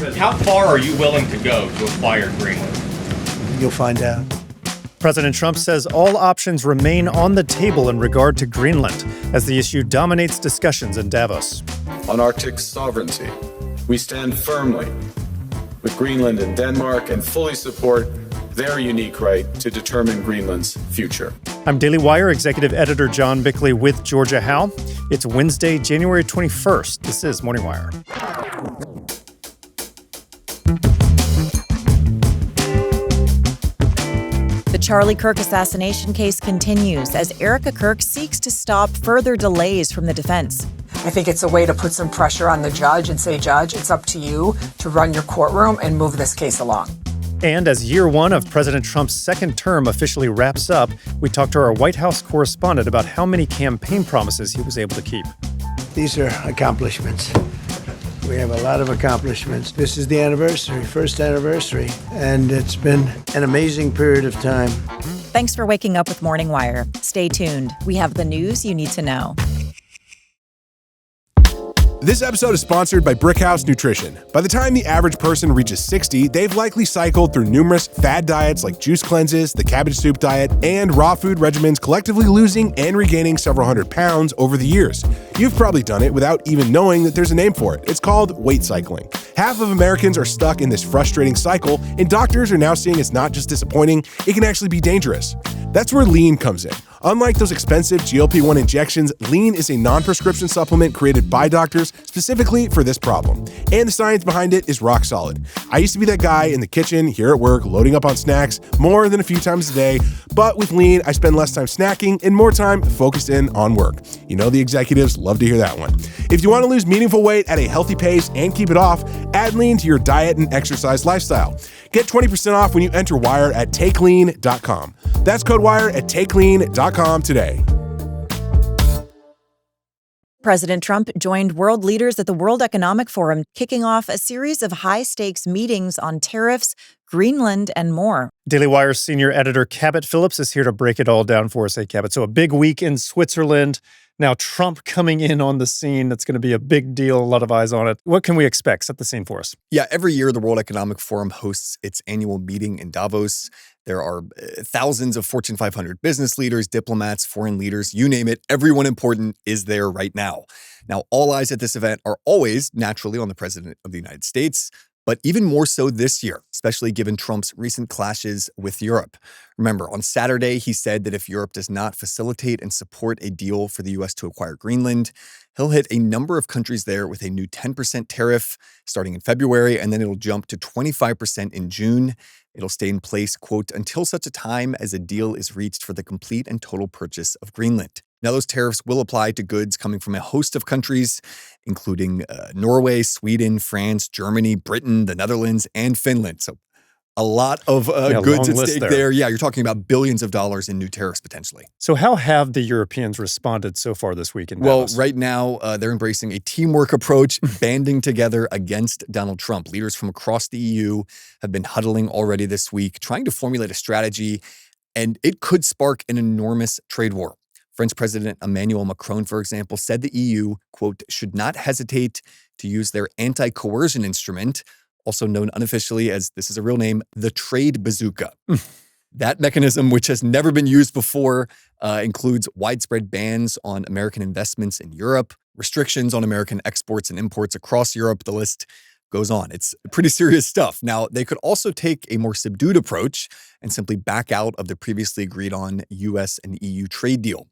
says, how far are you willing to go to acquire Greenland? You'll find out. President Trump says all options remain on the table in regard to Greenland as the issue dominates discussions in Davos. On Arctic sovereignty, we stand firmly with Greenland and Denmark and fully support their unique right to determine Greenland's future. I'm Daily Wire Executive Editor John Bickley with Georgia Howe. It's Wednesday, January 21st. This is Morning Wire. The Charlie Kirk assassination case continues as Erika Kirk seeks to stop further delays from the defense. I think it's a way to put some pressure on the judge and say, Judge, it's up to you to run your courtroom and move this case along. And as year one of President Trump's second term officially wraps up, we talked to our White House correspondent about how many campaign promises he was able to keep. These are accomplishments. We have a lot of accomplishments. This is the anniversary, first anniversary, and it's been an amazing period of time. Thanks for waking up with Morning Wire. Stay tuned. We have the news you need to know. This episode is sponsored by Brickhouse Nutrition. By the time the average person reaches 60, they've likely cycled through numerous fad diets like juice cleanses, the cabbage soup diet, and raw food regimens, collectively losing and regaining several hundred pounds over the years. You've probably done it without even knowing that there's a name for it. It's called weight cycling. Half of Americans are stuck in this frustrating cycle, and doctors are now seeing it's not just disappointing, it can actually be dangerous. That's where Lean comes in. Unlike those expensive GLP-1 injections, Lean is a non-prescription supplement created by doctors specifically for this problem. And the science behind it is rock solid. I used to be that guy in the kitchen here at work loading up on snacks more than a few times a day, but with Lean, I spend less time snacking and more time focused in on work. You know the executives love to hear that one. If you want to lose meaningful weight at a healthy pace and keep it off, add Lean to your diet and exercise lifestyle. Get 20% off when you enter WIRE at takelean.com. That's code WIRE at takelean.com today. President Trump joined world leaders at the World Economic Forum, kicking off a series of high-stakes meetings on tariffs, Greenland, and more. Daily Wire's senior editor Cabot Phillips is here to break it all down for us. Hey, Cabot. So a big week in Switzerland. Now Trump coming in on the scene. That's going to be a big deal. A lot of eyes on it. What can we expect? Set the scene for us. Yeah, every year the World Economic Forum hosts its annual meeting in Davos. There are thousands of Fortune 500 business leaders, diplomats, foreign leaders, you name it. Everyone important is there right now. Now, all eyes at this event are always naturally on the President of the United States, but even more so this year, especially given Trump's recent clashes with Europe. Remember, on Saturday, he said that if Europe does not facilitate and support a deal for the U.S. to acquire Greenland, he'll hit a number of countries there with a new 10% tariff starting in February, and then it'll jump to 25% in June. It'll stay in place, quote, until such a time as a deal is reached for the complete and total purchase of Greenland. Now, those tariffs will apply to goods coming from a host of countries, including Norway, Sweden, France, Germany, Britain, the Netherlands, and Finland. So a lot of goods at stake there. Yeah, you're talking about billions of dollars in new tariffs potentially. So how have the Europeans responded so far this week in Davos? Well, right now, they're embracing a teamwork approach, banding together against Donald Trump. Leaders from across the EU have been huddling already this week, trying to formulate a strategy, and it could spark an enormous trade war. French President Emmanuel Macron, for example, said the EU, quote, should not hesitate to use their anti-coercion instrument, also known unofficially as, this is a real name, the trade bazooka. That mechanism, which has never been used before, includes widespread bans on American investments in Europe, restrictions on American exports and imports across Europe. The list goes on. It's pretty serious stuff. Now, they could also take a more subdued approach and simply back out of the previously agreed on U.S. and EU trade deal.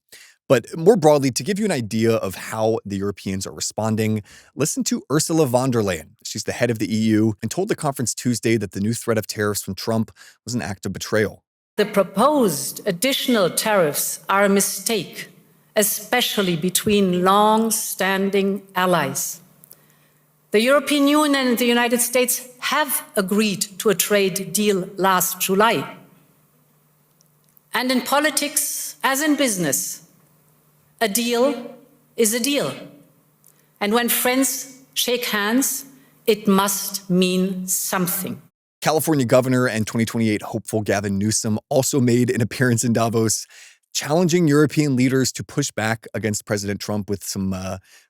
But more broadly, to give you an idea of how the Europeans are responding, listen to Ursula von der Leyen. She's the head of the EU and told the conference Tuesday that the new threat of tariffs from Trump was an act of betrayal. The proposed additional tariffs are a mistake, especially between long-standing allies. The European Union and the United States have agreed to a trade deal last July. And in politics, as in business, a deal is a deal. And when friends shake hands, it must mean something. California governor and 2028 hopeful Gavin Newsom also made an appearance in Davos, challenging European leaders to push back against President Trump with some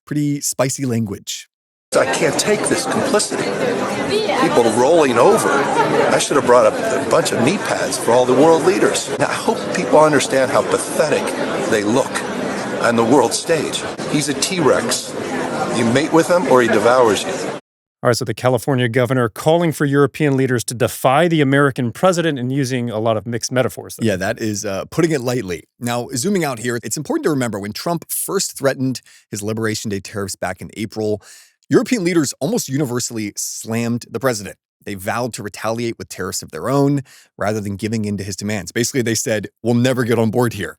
pretty spicy language. I can't take this complicity. People rolling over. I should have brought up a bunch of knee pads for all the world leaders. Now, I hope people understand how pathetic they look on the world stage. He's a T-Rex. You mate with him or he devours you. All right, so the California governor calling for European leaders to defy the American president and using a lot of mixed metaphors there. Yeah, that is putting it lightly. Now, zooming out here, it's important to remember when Trump first threatened his Liberation Day tariffs back in April, European leaders almost universally slammed the president. They vowed to retaliate with tariffs of their own rather than giving in to his demands. Basically, they said, we'll never get on board here.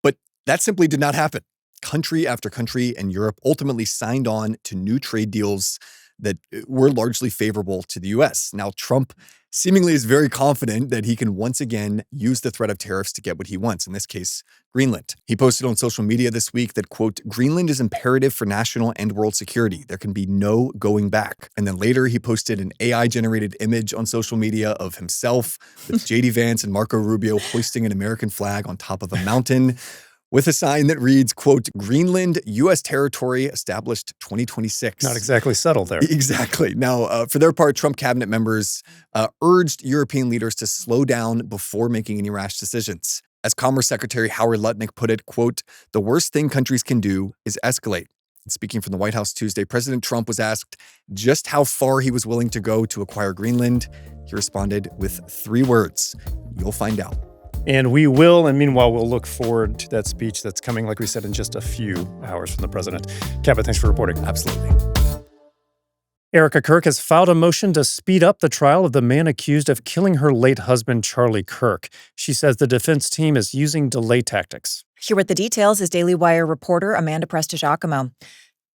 But that simply did not happen. Country after country in Europe ultimately signed on to new trade deals that were largely favorable to the U.S. Now, Trump seemingly is very confident that he can once again use the threat of tariffs to get what he wants, in this case, Greenland. He posted on social media this week that, quote, Greenland is imperative for national and world security. There can be no going back. And then later, he posted an AI-generated image on social media of himself with J.D. Vance and Marco Rubio hoisting an American flag on top of a mountain, with a sign that reads, quote, Greenland, U.S. territory established 2026. Not exactly subtle there. Exactly. Now, for their part, Trump cabinet members urged European leaders to slow down before making any rash decisions. As Commerce Secretary Howard Lutnick put it, quote, the worst thing countries can do is escalate. And speaking from the White House Tuesday, President Trump was asked just how far he was willing to go to acquire Greenland. He responded with 3 words, you'll find out. And we will, and meanwhile, we'll look forward to that speech that's coming, like we said, in just a few hours from the president. Cabot, thanks for reporting. Absolutely. Erika Kirk has filed a motion to speed up the trial of the man accused of killing her late husband, Charlie Kirk. She says the defense team is using delay tactics. Here with the details is Daily Wire reporter Amanda Prestigiacomo.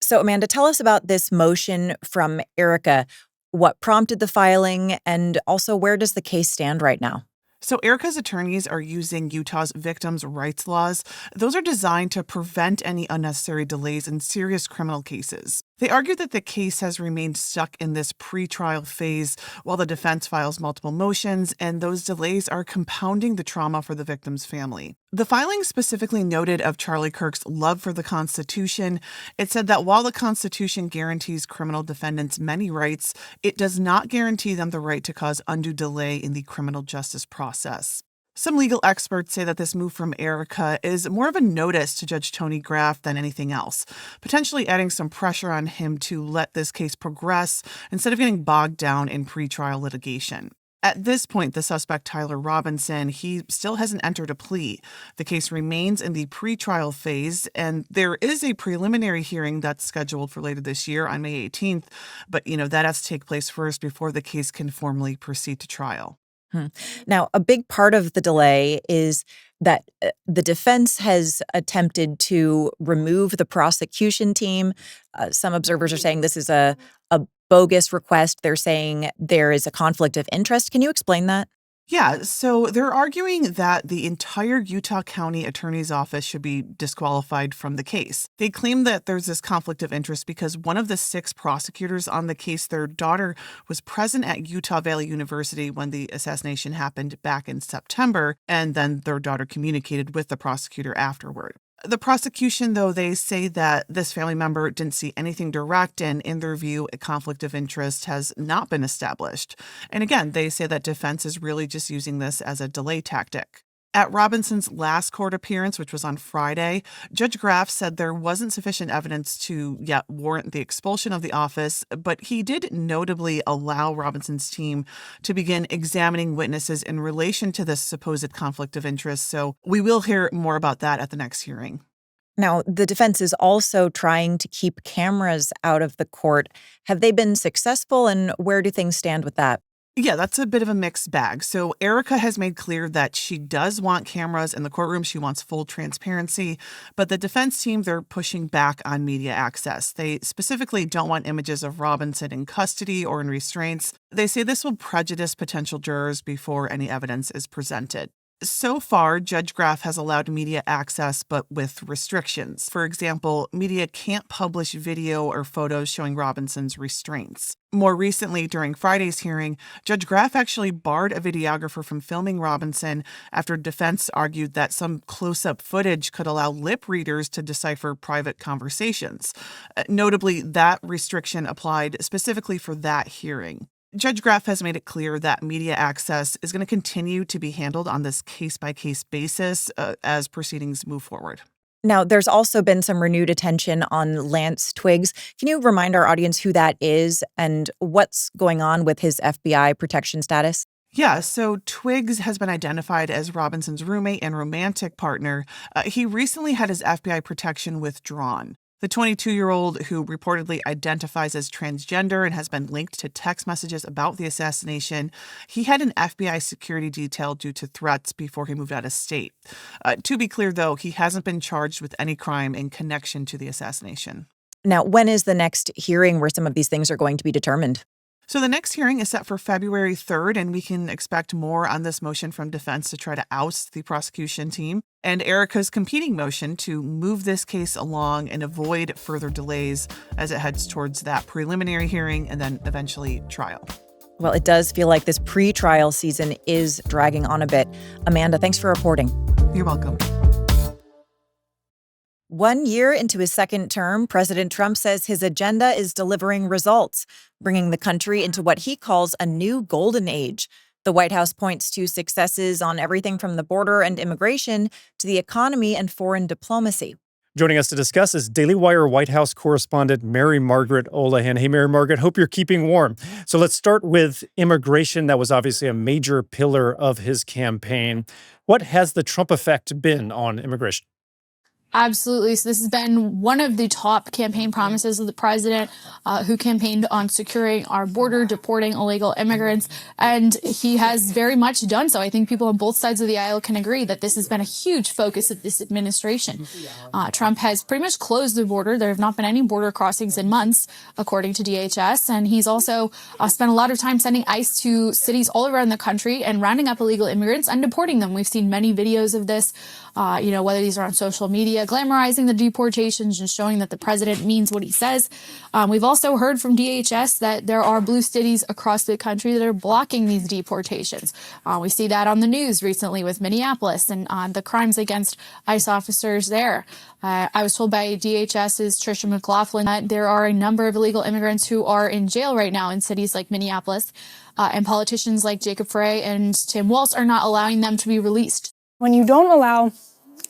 So, Amanda, tell us about this motion from Erika. What prompted the filing, and also where does the case stand right now? So Erika's attorneys are using Utah's victims' rights laws. Those are designed to prevent any unnecessary delays in serious criminal cases. They argue that the case has remained stuck in this pretrial phase while the defense files multiple motions, and those delays are compounding the trauma for the victim's family. The filing specifically noted of Charlie Kirk's love for the Constitution. It said that while the Constitution guarantees criminal defendants many rights, it does not guarantee them the right to cause undue delay in the criminal justice process. Some legal experts say that this move from Erika is more of a notice to Judge Tony Graff than anything else, potentially adding some pressure on him to let this case progress instead of getting bogged down in pretrial litigation. At this point, the suspect, Tyler Robinson, he still hasn't entered a plea. The case remains in the pretrial phase, and there is a preliminary hearing that's scheduled for later this year on May 18th, but, that has to take place first before the case can formally proceed to trial. Now, a big part of the delay is that the defense has attempted to remove the prosecution team. Some observers are saying this is a bogus request. They're saying there is a conflict of interest. Can you explain that? Yeah, so they're arguing that the entire Utah County Attorney's Office should be disqualified from the case. They claim that there's this conflict of interest because one of the 6 prosecutors on the case, their daughter, was present at Utah Valley University when the assassination happened back in September, and then their daughter communicated with the prosecutor afterward. The prosecution, though, they say that this family member didn't see anything direct, and in their view, a conflict of interest has not been established. And again, they say that defense is really just using this as a delay tactic. At Robinson's last court appearance, which was on Friday, Judge Graff said there wasn't sufficient evidence to yet warrant the expulsion of the office, but he did notably allow Robinson's team to begin examining witnesses in relation to this supposed conflict of interest. So we will hear more about that at the next hearing. Now, the defense is also trying to keep cameras out of the court. Have they been successful, and where do things stand with that? Yeah, that's a bit of a mixed bag. So Erika has made clear that she does want cameras in the courtroom. She wants full transparency. But the defense team, they're pushing back on media access. They specifically don't want images of Robinson in custody or in restraints. They say this will prejudice potential jurors before any evidence is presented. So far, Judge Graff has allowed media access, but with restrictions. For example, media can't publish video or photos showing Robinson's restraints. More recently, during Friday's hearing, Judge Graff actually barred a videographer from filming Robinson after defense argued that some close-up footage could allow lip readers to decipher private conversations. Notably, that restriction applied specifically for that hearing. Judge Graff has made it clear that media access is going to continue to be handled on this case-by-case basis as proceedings move forward. Now, there's also been some renewed attention on Lance Twiggs. Can you remind our audience who that is and what's going on with his FBI protection status? Yeah, so Twiggs has been identified as Robinson's roommate and romantic partner. He recently had his FBI protection withdrawn. The 22-year-old, who reportedly identifies as transgender and has been linked to text messages about the assassination, he had an FBI security detail due to threats before he moved out of state. To be clear, though, he hasn't been charged with any crime in connection to the assassination. Now, when is the next hearing where some of these things are going to be determined? So the next hearing is set for February 3rd, and we can expect more on this motion from defense to try to oust the prosecution team, and Erika's competing motion to move this case along and avoid further delays as it heads towards that preliminary hearing and then eventually trial. Well, it does feel like this pre-trial season is dragging on a bit. Amanda, thanks for reporting. You're welcome. 1 year into his second term, President Trump says his agenda is delivering results, bringing the country into what he calls a new golden age. The White House points to successes on everything from the border and immigration to the economy and foreign diplomacy. Joining us to discuss is Daily Wire White House correspondent Mary Margaret Olahan. Hey, Mary Margaret, hope you're keeping warm. So let's start with immigration. That was obviously a major pillar of his campaign. What has the Trump effect been on immigration? Absolutely. So this has been one of the top campaign promises of the president, who campaigned on securing our border, deporting illegal immigrants. And he has very much done so. I think people on both sides of the aisle can agree that this has been a huge focus of this administration. Trump has pretty much closed the border. There have not been any border crossings in months, according to DHS. And he's also spent a lot of time sending ICE to cities all around the country and rounding up illegal immigrants and deporting them. We've seen many videos of this, whether these are on social media, glamorizing the deportations and showing that the president means what he says. We've also heard from DHS that there are blue cities across the country that are blocking these deportations. We see that on the news recently with Minneapolis and the crimes against ICE officers there. I was told by DHS's Tricia McLaughlin that there are a number of illegal immigrants who are in jail right now in cities like Minneapolis, and politicians like Jacob Frey and Tim Walz are not allowing them to be released. When you don't allow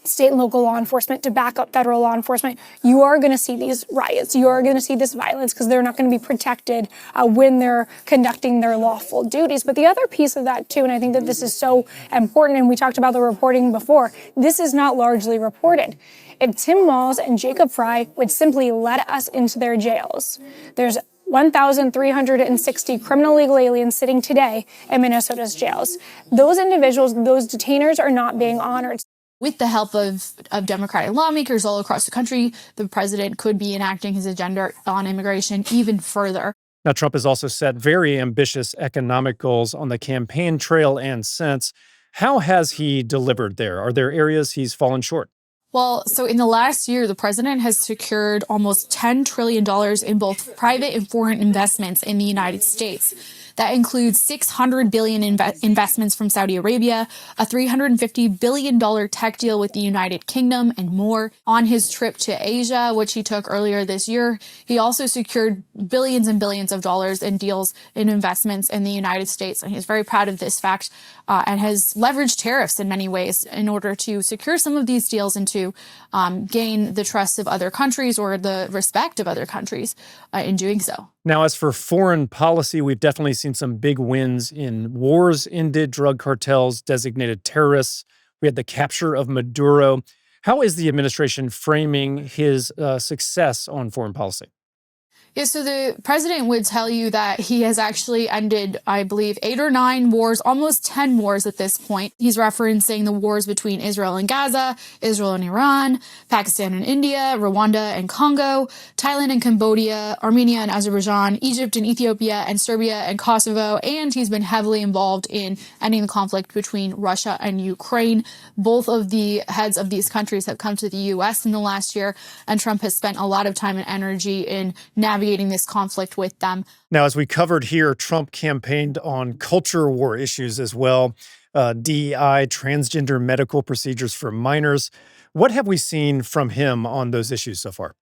state and local law enforcement to back up federal law enforcement, you are going to see these riots. You are going to see this violence because they're not going to be protected when they're conducting their lawful duties. But the other piece of that, too, and I think that this is so important, and we talked about the reporting before, this is not largely reported. If Tim Walz and Jacob Frey would simply let us into their jails, there's 1,360 criminal illegal aliens sitting today in Minnesota's jails. Those individuals, those detainers are not being honored. With the help of Democratic lawmakers all across the country, the president could be enacting his agenda on immigration even further. Now, Trump has also set very ambitious economic goals on the campaign trail and since. How has he delivered there? Are there areas he's fallen short? Well, so in the last year, the president has secured almost $10 trillion in both private and foreign investments in the United States. That includes $600 billion investments from Saudi Arabia, a $350 billion tech deal with the United Kingdom, and more. On his trip to Asia, which he took earlier this year, he also secured billions and billions of dollars in deals in investments in the United States. And he's very proud of this fact and has leveraged tariffs in many ways in order to secure some of these deals and to gain the trust of other countries or the respect of other countries in doing so. Now, as for foreign policy, we've definitely seen some big wins in wars ended, drug cartels, designated terrorists. We had the capture of Maduro. How is the administration framing his success on foreign policy? Yeah, so the president would tell you that he has actually ended, I believe, 8 or 9 wars, almost 10 wars at this point. He's referencing the wars between Israel and Gaza, Israel and Iran, Pakistan and India, Rwanda and Congo, Thailand and Cambodia, Armenia and Azerbaijan, Egypt and Ethiopia and Serbia and Kosovo, and he's been heavily involved in ending the conflict between Russia and Ukraine. Both of the heads of these countries have come to the U.S. in the last year, and Trump has spent a lot of time and energy in navigating this conflict with them. Now, as we covered here, Trump campaigned on culture war issues as well, DEI, transgender medical procedures for minors. What have we seen from him on those issues so far?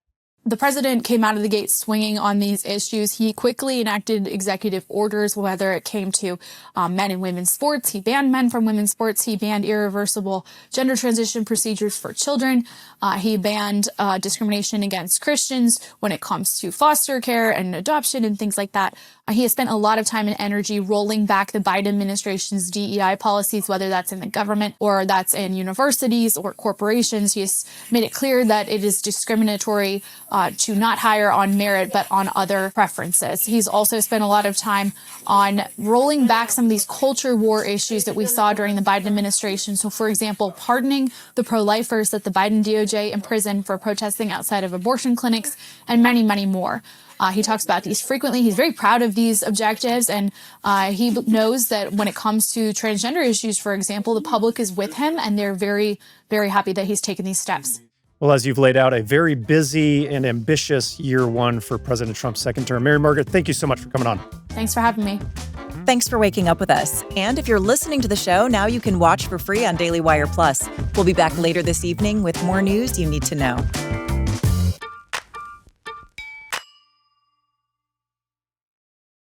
The president came out of the gate swinging on these issues. He quickly enacted executive orders, whether it came to men and women's sports. He banned men from women's sports. He banned irreversible gender transition procedures for children. He banned discrimination against Christians when it comes to foster care and adoption and things like that. He has spent a lot of time and energy rolling back the Biden administration's DEI policies, whether that's in the government or that's in universities or corporations. He has made it clear that it is discriminatory to not hire on merit, but on other preferences. He's also spent a lot of time on rolling back some of these culture war issues that we saw during the Biden administration. So, for example, pardoning the pro-lifers that the Biden DOJ imprisoned for protesting outside of abortion clinics, and many, many more. He talks about these frequently. He's very proud of these objectives, and he knows that when it comes to transgender issues, for example, the public is with him, and they're very, very happy that he's taken these steps. Well, as you've laid out, a very busy and ambitious year one for President Trump's second term. Mary Margaret, thank you so much for coming on. Thanks for having me. Thanks for waking up with us. And if you're listening to the show, now you can watch for free on Daily Wire Plus. We'll be back later this evening with more news you need to know.